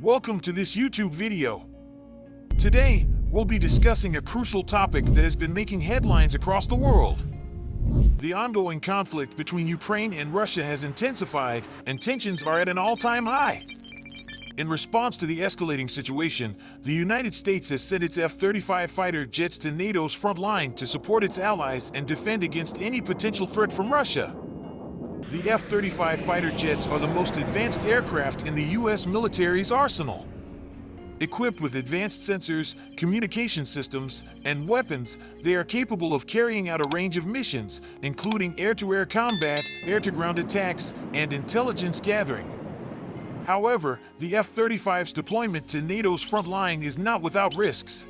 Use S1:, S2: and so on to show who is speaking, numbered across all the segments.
S1: Welcome to this YouTube video. Today, we'll be discussing a crucial topic that has been making headlines across the world. The ongoing conflict between Ukraine and Russia has intensified, and tensions are at an all-time high. In response to the escalating situation, the United States has sent its F-35 fighter jets to NATO's front line to support its allies and defend against any potential threat from Russia. The F-35 fighter jets are the most advanced aircraft in the U.S. military's arsenal. Equipped with advanced sensors, communication systems, and weapons, they are capable of carrying out a range of missions, including air-to-air combat, air-to-ground attacks, and intelligence gathering. However, the F-35's deployment to NATO's front line is not without risks.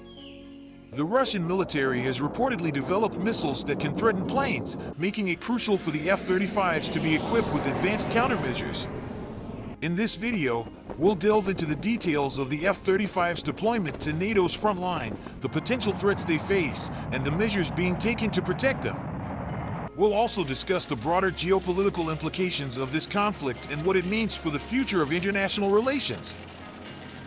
S1: The Russian military has reportedly developed missiles that can threaten planes, making it crucial for the F-35s to be equipped with advanced countermeasures. In this video, we'll delve into the details of the F-35's deployment to NATO's front line, the potential threats they face, and the measures being taken to protect them. We'll also discuss the broader geopolitical implications of this conflict and what it means for the future of international relations.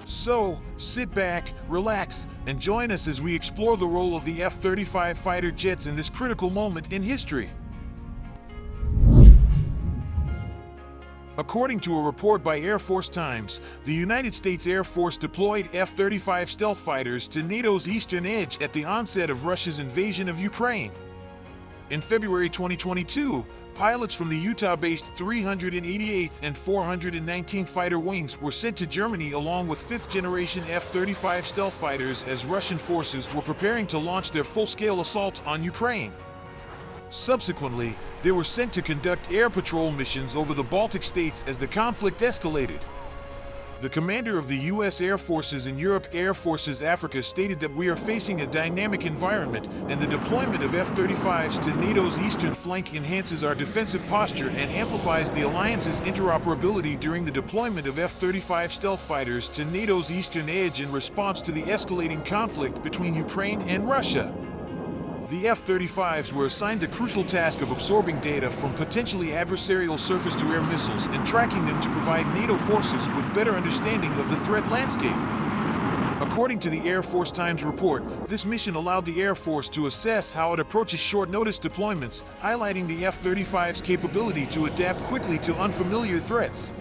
S1: So, sit back, relax, and join us as we explore the role of the F-35 fighter jets in this critical moment in history. According to a report by Air Force Times, the United States Air Force deployed F-35 stealth fighters to NATO's eastern edge at the onset of Russia's invasion of Ukraine. In February 2022, pilots from the Utah-based 388th and 419th Fighter Wings were sent to Germany along with fifth-generation F-35 stealth fighters as Russian forces were preparing to launch their full-scale assault on Ukraine. Subsequently, they were sent to conduct air patrol missions over the Baltic states as the conflict escalated. The commander of the U.S. Air Forces in Europe Air Forces Africa stated that we are facing a dynamic environment, and the deployment of F-35s to NATO's eastern flank enhances our defensive posture and amplifies the alliance's interoperability during the deployment of F-35 stealth fighters to NATO's eastern edge in response to the escalating conflict between Ukraine and Russia. The F-35s were assigned the crucial task of absorbing data from potentially adversarial surface-to-air missiles and tracking them to provide NATO forces with better understanding of the threat landscape. According to the Air Force Times report, this mission allowed the Air Force to assess how it approaches short-notice deployments, highlighting the F-35's capability to adapt quickly to unfamiliar threats.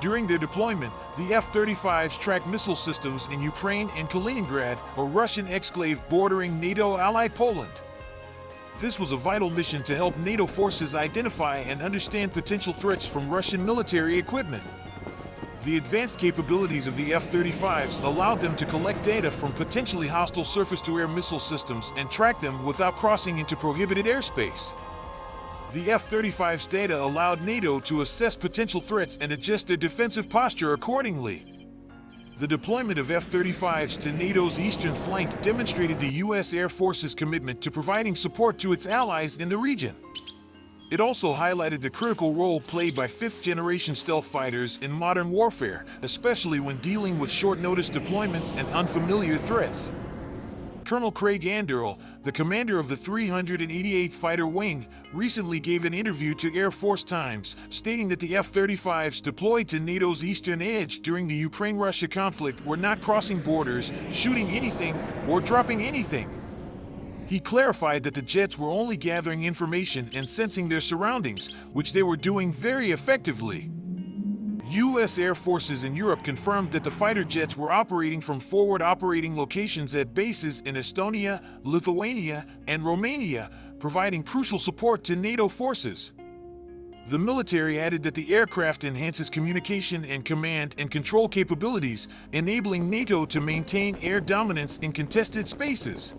S1: During their deployment, the F-35s tracked missile systems in Ukraine and Kaliningrad, a Russian exclave bordering NATO-allied Poland. This was a vital mission to help NATO forces identify and understand potential threats from Russian military equipment. The advanced capabilities of the F-35s allowed them to collect data from potentially hostile surface-to-air missile systems and track them without crossing into prohibited airspace. The F-35's data allowed NATO to assess potential threats and adjust their defensive posture accordingly. The deployment of F-35s to NATO's eastern flank demonstrated the U.S. Air Force's commitment to providing support to its allies in the region. It also highlighted the critical role played by fifth-generation stealth fighters in modern warfare, especially when dealing with short-notice deployments and unfamiliar threats. Colonel Craig Anderl, the commander of the 388th Fighter Wing, recently gave an interview to Air Force Times, stating that the F-35s deployed to NATO's eastern edge during the Ukraine-Russia conflict were not crossing borders, shooting anything, or dropping anything. He clarified that the jets were only gathering information and sensing their surroundings, which they were doing very effectively. U.S. Air Forces in Europe confirmed that the fighter jets were operating from forward operating locations at bases in Estonia, Lithuania, and Romania, providing crucial support to NATO forces. The military added that the aircraft enhances communication and command and control capabilities, enabling NATO to maintain air dominance in contested spaces.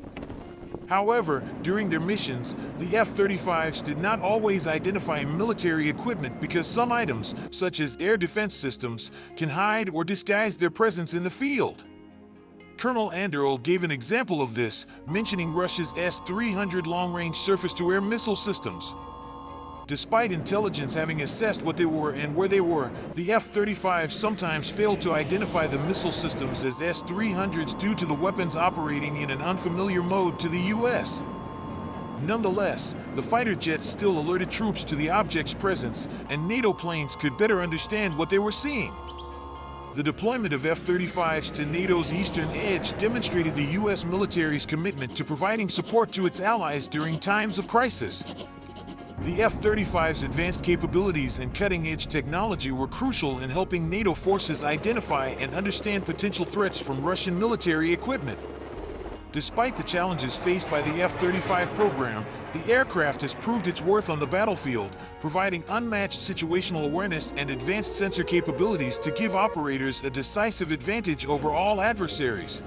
S1: However, during their missions, the F-35s did not always identify military equipment because some items, such as air defense systems, can hide or disguise their presence in the field. Colonel Anderl gave an example of this, mentioning Russia's S-300 long-range surface-to-air missile systems. Despite intelligence having assessed what they were and where they were, the F-35 sometimes failed to identify the missile systems as S-300s due to the weapons operating in an unfamiliar mode to the U.S. Nonetheless, the fighter jets still alerted troops to the object's presence, and NATO planes could better understand what they were seeing. The deployment of F-35s to NATO's eastern edge demonstrated the U.S. military's commitment to providing support to its allies during times of crisis. The F-35's advanced capabilities and cutting-edge technology were crucial in helping NATO forces identify and understand potential threats from Russian military equipment. Despite the challenges faced by the F-35 program, the aircraft has proved its worth on the battlefield, providing unmatched situational awareness and advanced sensor capabilities to give operators a decisive advantage over all adversaries.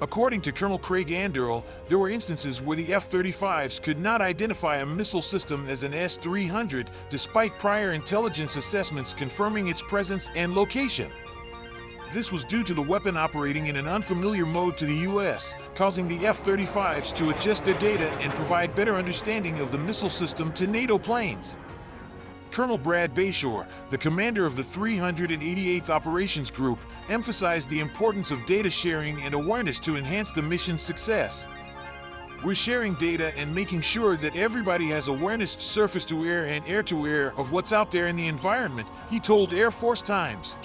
S1: According to Colonel Craig Anderl, there were instances where the F-35s could not identify a missile system as an S-300, despite prior intelligence assessments confirming its presence and location. This was due to the weapon operating in an unfamiliar mode to the U.S., causing the F-35s to adjust their data and provide better understanding of the missile system to NATO planes. Colonel Brad Bayshore, the commander of the 388th Operations Group, emphasized the importance of data sharing and awareness to enhance the mission's success. "We're sharing data and making sure that everybody has awareness surface-to-air and air-to-air of what's out there in the environment," he told Air Force Times.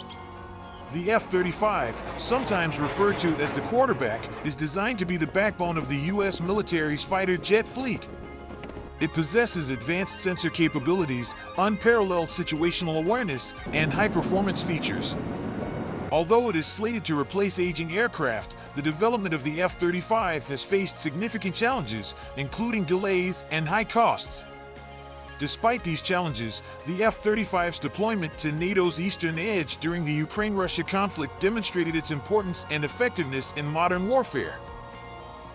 S1: The F-35, sometimes referred to as the quarterback, is designed to be the backbone of the U.S. military's fighter jet fleet. It possesses advanced sensor capabilities, unparalleled situational awareness, and high-performance features. Although it is slated to replace aging aircraft, the development of the F-35 has faced significant challenges, including delays and high costs. Despite these challenges, the F-35's deployment to NATO's eastern edge during the Ukraine-Russia conflict demonstrated its importance and effectiveness in modern warfare.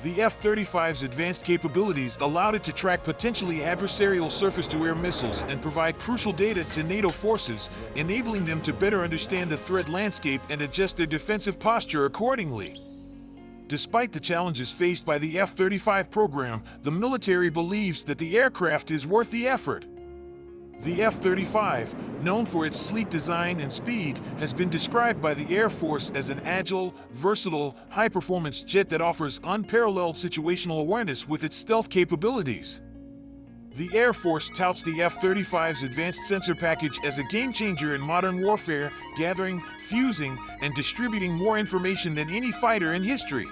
S1: The F-35's advanced capabilities allowed it to track potentially adversarial surface-to-air missiles and provide crucial data to NATO forces, enabling them to better understand the threat landscape and adjust their defensive posture accordingly. Despite the challenges faced by the F-35 program, the military believes that the aircraft is worth the effort. The F-35, known for its sleek design and speed, has been described by the Air Force as an agile, versatile, high-performance jet that offers unparalleled situational awareness with its stealth capabilities. The Air Force touts the F-35's advanced sensor package as a game-changer in modern warfare, gathering, fusing, and distributing more information than any fighter in history.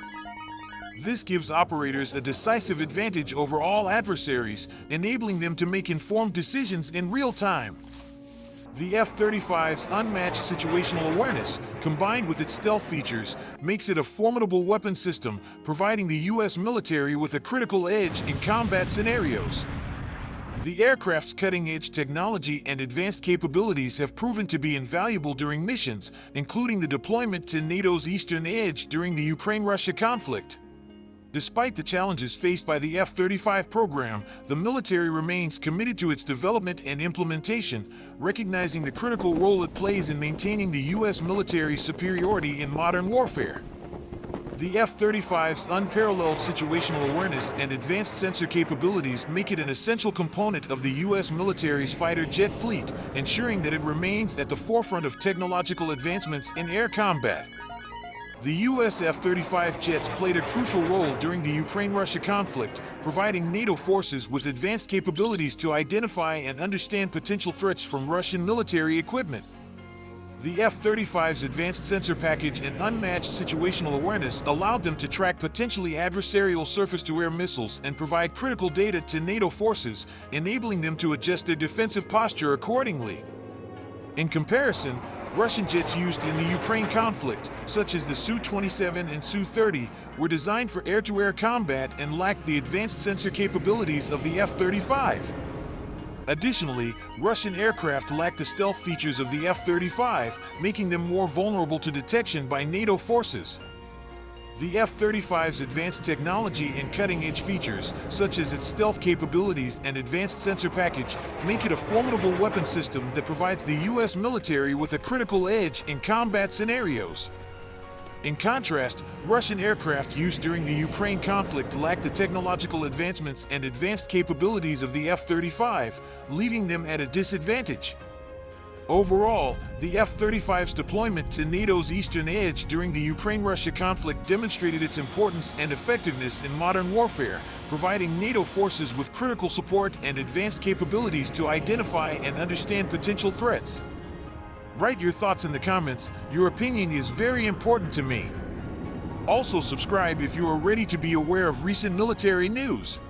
S1: This gives operators a decisive advantage over all adversaries, enabling them to make informed decisions in real time. The F-35's unmatched situational awareness, combined with its stealth features, makes it a formidable weapon system, providing the U.S. military with a critical edge in combat scenarios. The aircraft's cutting-edge technology and advanced capabilities have proven to be invaluable during missions, including the deployment to NATO's eastern edge during the Ukraine-Russia conflict. Despite the challenges faced by the F-35 program, the military remains committed to its development and implementation, recognizing the critical role it plays in maintaining the U.S. military's superiority in modern warfare. The F-35's unparalleled situational awareness and advanced sensor capabilities make it an essential component of the U.S. military's fighter jet fleet, ensuring that it remains at the forefront of technological advancements in air combat. The U.S. F-35 jets played a crucial role during the Ukraine-Russia conflict, providing NATO forces with advanced capabilities to identify and understand potential threats from Russian military equipment. The F-35's advanced sensor package and unmatched situational awareness allowed them to track potentially adversarial surface-to-air missiles and provide critical data to NATO forces, enabling them to adjust their defensive posture accordingly. In comparison, Russian jets used in the Ukraine conflict, such as the Su-27 and Su-30, were designed for air-to-air combat and lacked the advanced sensor capabilities of the F-35. Additionally, Russian aircraft lacked the stealth features of the F-35, making them more vulnerable to detection by NATO forces. The F-35's advanced technology and cutting-edge features, such as its stealth capabilities and advanced sensor package, make it a formidable weapon system that provides the U.S. military with a critical edge in combat scenarios. In contrast, Russian aircraft used during the Ukraine conflict lacked the technological advancements and advanced capabilities of the F-35, leaving them at a disadvantage. Overall, the F-35's deployment to NATO's eastern edge during the Ukraine-Russia conflict demonstrated its importance and effectiveness in modern warfare, providing NATO forces with critical support and advanced capabilities to identify and understand potential threats. Write your thoughts in the comments. Your opinion is very important to me. Also subscribe if you are ready to be aware of recent military news.